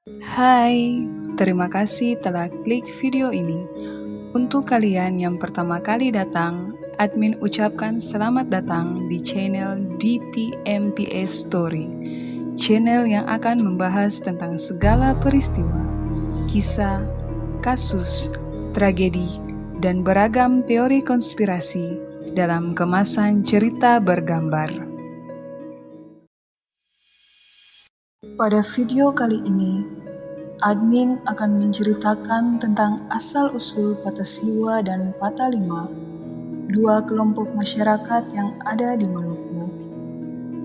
Hai, terima kasih telah klik video ini. Untuk kalian yang pertama kali datang, admin ucapkan selamat datang di channel DTMPS Story, channel yang akan membahas tentang segala peristiwa, kisah, kasus, tragedi, dan beragam teori konspirasi dalam kemasan cerita bergambar. Pada video kali ini, admin akan menceritakan tentang asal-usul Patah Siwa dan Patah Lima, dua kelompok masyarakat yang ada di Maluku.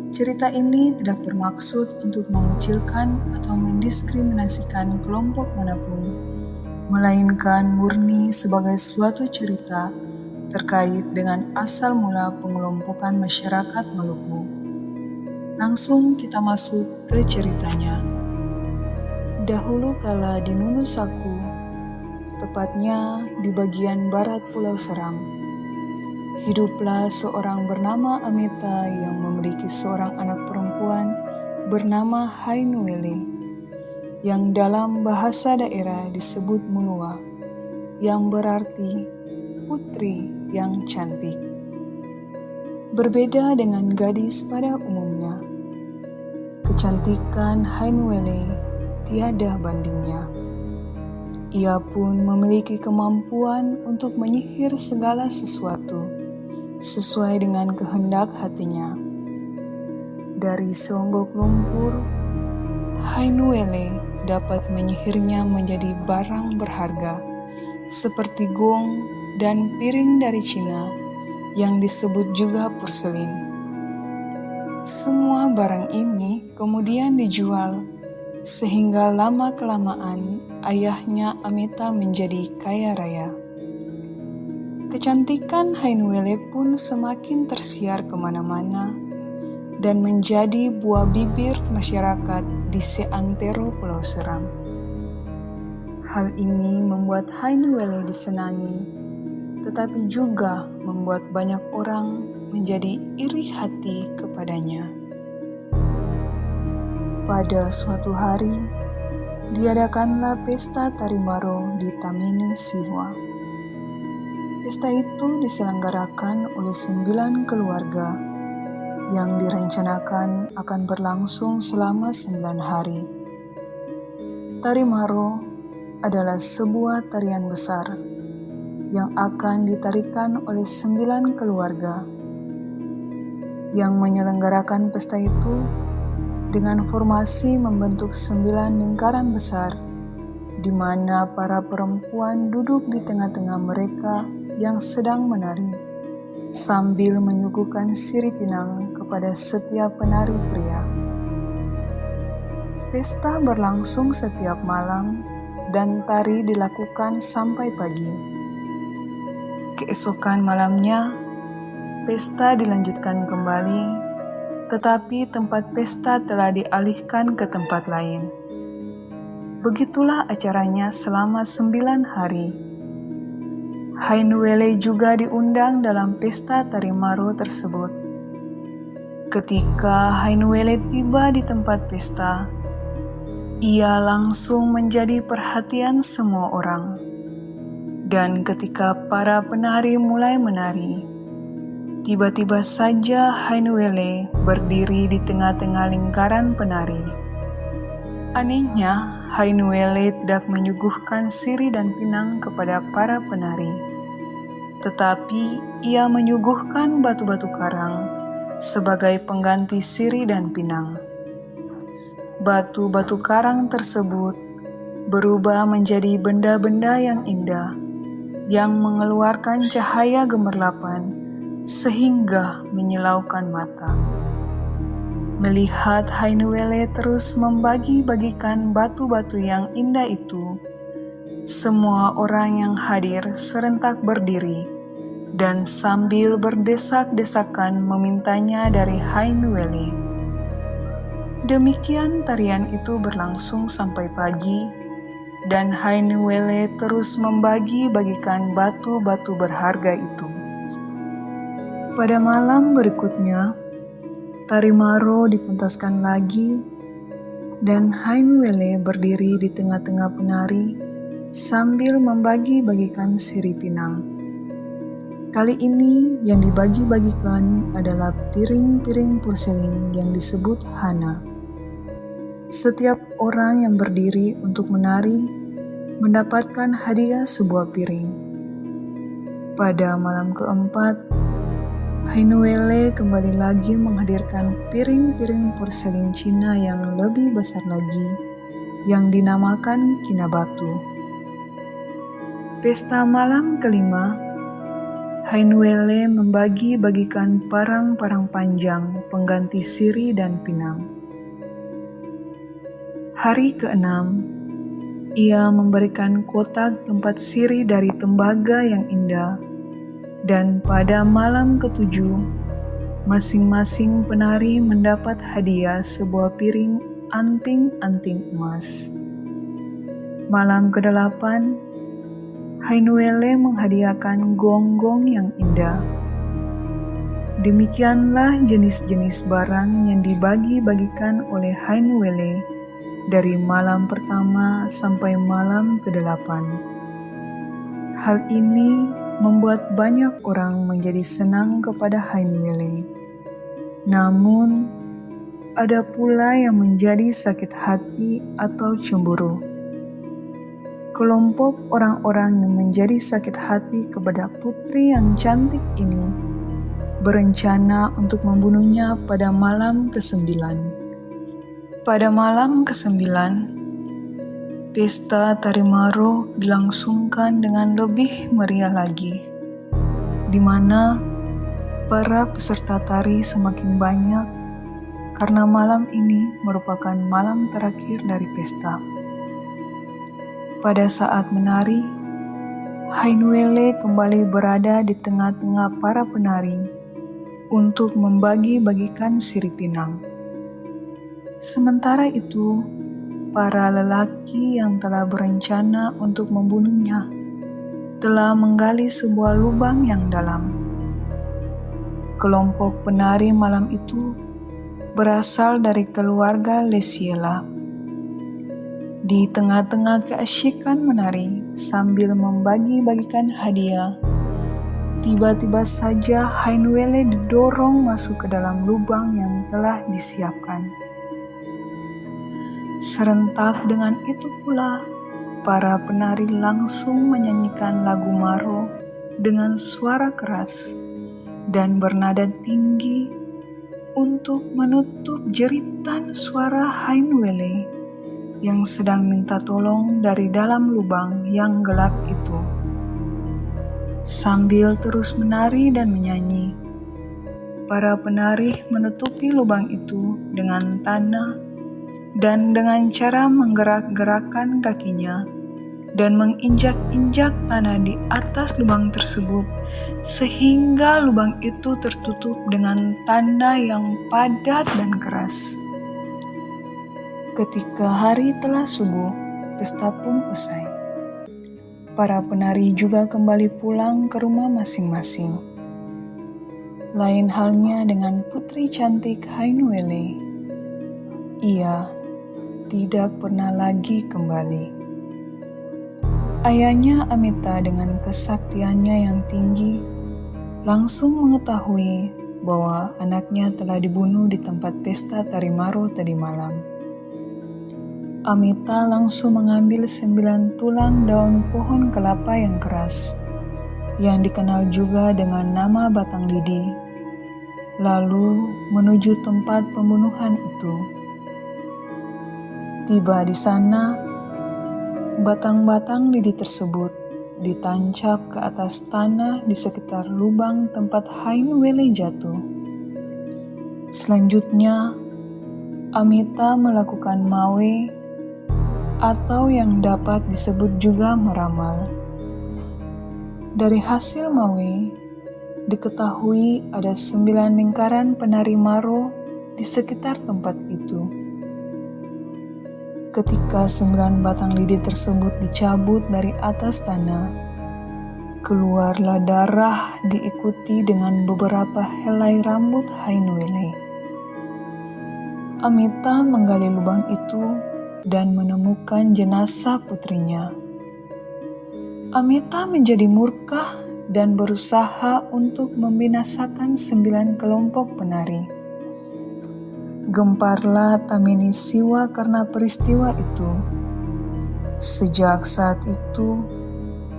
Cerita ini tidak bermaksud untuk mengucilkan atau mendiskriminasikan kelompok manapun, melainkan murni sebagai suatu cerita terkait dengan asal mula pengelompokan masyarakat Maluku. Langsung kita masuk ke ceritanya. Dahulu kala di Nunusaku, tepatnya di bagian barat Pulau Seram, hiduplah seorang bernama Amita yang memiliki seorang anak perempuan bernama Hainuwele, yang dalam bahasa daerah disebut Mulua, yang berarti putri yang cantik. Berbeda dengan gadis pada umumnya, kecantikan Hainuwele tiada bandingnya. Ia pun memiliki kemampuan untuk menyihir segala sesuatu sesuai dengan kehendak hatinya. Dari seonggok lumpur, Hainuwele dapat menyihirnya menjadi barang berharga seperti gong dan piring dari Cina yang disebut juga porselin. Semua barang ini kemudian dijual, sehingga lama-kelamaan ayahnya Amita menjadi kaya raya. Kecantikan Hainuwele pun semakin tersiar kemana-mana dan menjadi buah bibir masyarakat di seantero Pulau Seram. Hal ini membuat Hainuwele disenangi, tetapi juga membuat banyak orang menjadi iri hati kepadanya. Pada suatu hari, diadakanlah pesta Tarimaro di Tamini Siwa. Pesta itu diselenggarakan oleh 9 keluarga yang direncanakan akan berlangsung selama 9 hari. Tarimaro adalah sebuah tarian besar yang akan ditarikan oleh 9 keluarga. Yang menyelenggarakan pesta itu dengan formasi membentuk 9 lingkaran besar, di mana para perempuan duduk di tengah-tengah mereka yang sedang menari, sambil menyuguhkan sirih pinang kepada setiap penari pria. Pesta berlangsung setiap malam dan tari dilakukan sampai pagi. Keesokan malamnya, pesta dilanjutkan kembali, tetapi tempat pesta telah dialihkan ke tempat lain. Begitulah acaranya selama 9 hari. Hainuwele juga diundang dalam pesta Tarimaro tersebut. Ketika Hainuwele tiba di tempat pesta, ia langsung menjadi perhatian semua orang. Dan ketika para penari mulai menari, tiba-tiba saja Hainuwele berdiri di tengah-tengah lingkaran penari. Anehnya, Hainuwele tidak menyuguhkan sirih dan pinang kepada para penari, tetapi ia menyuguhkan batu-batu karang sebagai pengganti sirih dan pinang. Batu-batu karang tersebut berubah menjadi benda-benda yang indah, yang mengeluarkan cahaya gemerlapan sehingga menyilaukan mata. Melihat Hainuwele terus membagi-bagikan batu-batu yang indah itu, semua orang yang hadir serentak berdiri dan sambil berdesak-desakan memintanya dari Hainuwele. Demikian tarian itu berlangsung sampai pagi, dan Hainuwele terus membagi-bagikan batu-batu berharga itu. Pada malam berikutnya, Tarimaro dipentaskan lagi Dan Hainuwele berdiri di tengah-tengah penari sambil membagi-bagikan sirih pinang. Kali ini yang dibagi-bagikan adalah piring-piring porselin yang disebut hana. Setiap orang yang berdiri untuk menari mendapatkan hadiah sebuah piring. Pada malam keempat, Hainuwele kembali lagi menghadirkan piring-piring porselin Cina yang lebih besar lagi, yang dinamakan kinabatu. Pesta malam kelima, Hainuwele membagi-bagikan parang-parang panjang pengganti sirih dan pinang. Hari keenam, ia memberikan kotak tempat sirih dari tembaga yang indah. Dan pada malam ketujuh, masing-masing penari mendapat hadiah sebuah piring anting-anting emas. Malam kedelapan, Hainuwele menghadiahkan gonggong yang indah. Demikianlah jenis-jenis barang yang dibagi-bagikan oleh Hainuwele dari malam pertama sampai malam kedelapan. Hal ini membuat banyak orang menjadi senang kepada Hainuwele. Namun, ada pula yang menjadi sakit hati atau cemburu. Kelompok orang-orang yang menjadi sakit hati kepada putri yang cantik ini berencana untuk membunuhnya pada malam ke-9. Pada malam ke-9, pesta Tari Maro dilangsungkan dengan lebih meriah lagi, di mana para peserta tari semakin banyak karena malam ini merupakan malam terakhir dari pesta. Pada saat menari, Hainuwele kembali berada di tengah-tengah para penari untuk membagi-bagikan sirih pinang. Sementara itu, para lelaki yang telah berencana untuk membunuhnya telah menggali sebuah lubang yang dalam. Kelompok penari malam itu berasal dari keluarga Lesiela. Di tengah-tengah keasyikan menari sambil membagi-bagikan hadiah, tiba-tiba saja Hainuwele didorong masuk ke dalam lubang yang telah disiapkan. Serentak dengan itu pula, para penari langsung menyanyikan lagu Maro dengan suara keras dan bernada tinggi untuk menutup jeritan suara Hainuwele yang sedang minta tolong dari dalam lubang yang gelap itu. Sambil terus menari dan menyanyi, para penari menutupi lubang itu dengan tanah dan dengan cara menggerak-gerakkan kakinya dan menginjak-injak tanah di atas lubang tersebut sehingga lubang itu tertutup dengan tanah yang padat dan keras. Ketika hari telah subuh, pesta pun usai. Para penari juga kembali pulang ke rumah masing-masing. Lain halnya dengan putri cantik Hainuwele. Ia tidak pernah lagi kembali. Ayahnya Amita dengan kesaktiannya yang tinggi langsung mengetahui bahwa anaknya telah dibunuh di tempat pesta Tari Maro tadi malam. Amita langsung mengambil 9 tulang daun pohon kelapa yang keras, yang dikenal juga dengan nama batang lidi, lalu menuju tempat pembunuhan itu. Tiba di sana, batang-batang lidi tersebut ditancap ke atas tanah di sekitar lubang tempat Hainuwele jatuh. Selanjutnya, Amita melakukan mawe atau yang dapat disebut juga meramal. Dari hasil mawe, diketahui ada 9 lingkaran penari Maro di sekitar tempat itu. Ketika 9 batang lidi tersebut dicabut dari atas tanah, keluarlah darah diikuti dengan beberapa helai rambut Hainuwele. Amita menggali lubang itu dan menemukan jenazah putrinya. Amita menjadi murka dan berusaha untuk membinasakan 9 kelompok penari. Gemparlah Tamini Siwa karena peristiwa itu. Sejak saat itu,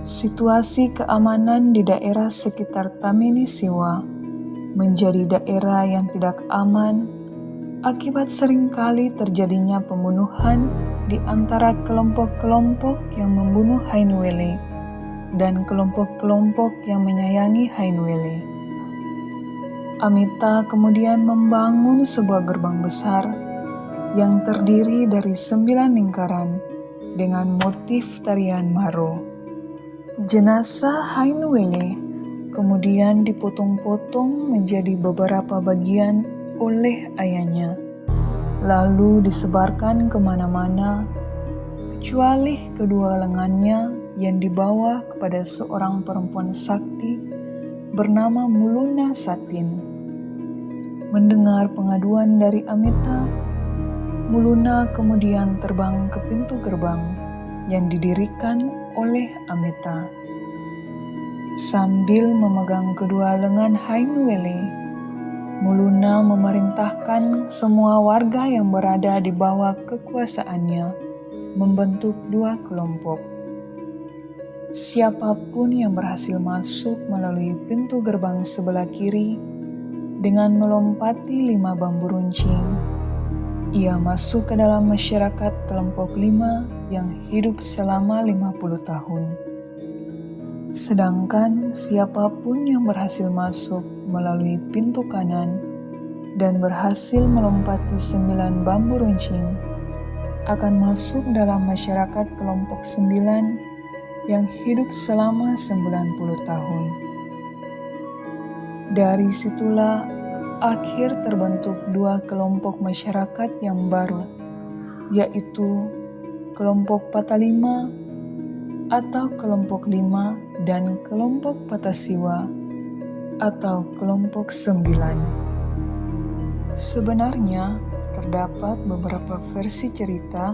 situasi keamanan di daerah sekitar Tamini Siwa menjadi daerah yang tidak aman akibat seringkali terjadinya pembunuhan di antara kelompok-kelompok yang membunuh Hainwele dan kelompok-kelompok yang menyayangi Hainwele. Amita kemudian membangun sebuah gerbang besar yang terdiri dari 9 lingkaran dengan motif tarian Maro. Jenazah Hainwele kemudian dipotong-potong menjadi beberapa bagian oleh ayahnya, lalu disebarkan kemana-mana, kecuali kedua lengannya yang dibawa kepada seorang perempuan sakti bernama Muluna Satin. Mendengar pengaduan dari Amita, Muluna kemudian terbang ke pintu gerbang yang didirikan oleh Amita. Sambil memegang kedua lengan Hainwele, Muluna memerintahkan semua warga yang berada di bawah kekuasaannya membentuk 2 kelompok. Siapapun yang berhasil masuk melalui pintu gerbang sebelah kiri dengan melompati 5 bambu runcing, ia masuk ke dalam masyarakat kelompok 5 yang hidup selama 50 tahun. Sedangkan siapapun yang berhasil masuk melalui pintu kanan dan berhasil melompati 9 bambu runcing akan masuk dalam masyarakat kelompok 9 yang hidup selama 90 tahun. Dari situlah akhir terbentuk 2 kelompok masyarakat yang baru, yaitu kelompok Patalima atau kelompok 5 dan kelompok Patasiwa atau kelompok 9. Sebenarnya terdapat beberapa versi cerita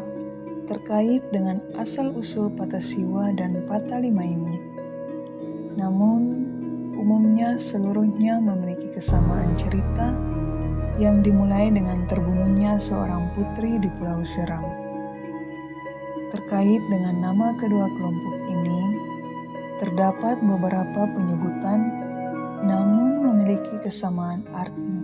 terkait dengan asal-usul Patasiwa dan Patalima ini. Namun, umumnya seluruhnya memiliki kesamaan cerita yang dimulai dengan terbunuhnya seorang putri di Pulau Seram. Terkait dengan nama kedua kelompok ini, terdapat beberapa penyebutan namun memiliki kesamaan arti,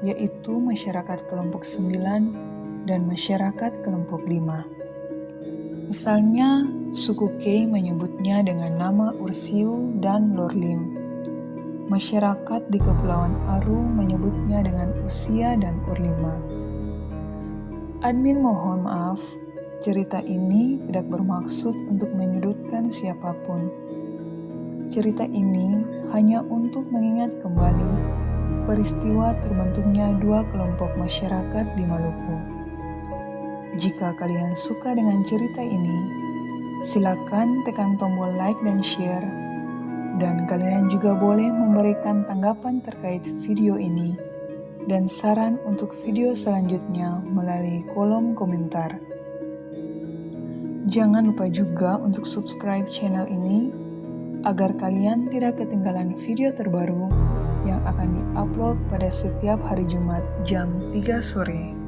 yaitu masyarakat kelompok 9 dan masyarakat kelompok 5. Misalnya, suku Kei menyebutnya dengan nama Ursiu dan Lorlim. Masyarakat di Kepulauan Aru menyebutnya dengan Usia dan Urlima. Admin mohon maaf, cerita ini tidak bermaksud untuk menyudutkan siapapun. Cerita ini hanya untuk mengingat kembali peristiwa terbentuknya 2 kelompok masyarakat di Maluku. Jika kalian suka dengan cerita ini, silakan tekan tombol like dan share. Dan kalian juga boleh memberikan tanggapan terkait video ini dan saran untuk video selanjutnya melalui kolom komentar. Jangan lupa juga untuk subscribe channel ini agar kalian tidak ketinggalan video terbaru yang akan diupload pada setiap hari Jumat jam 3 sore.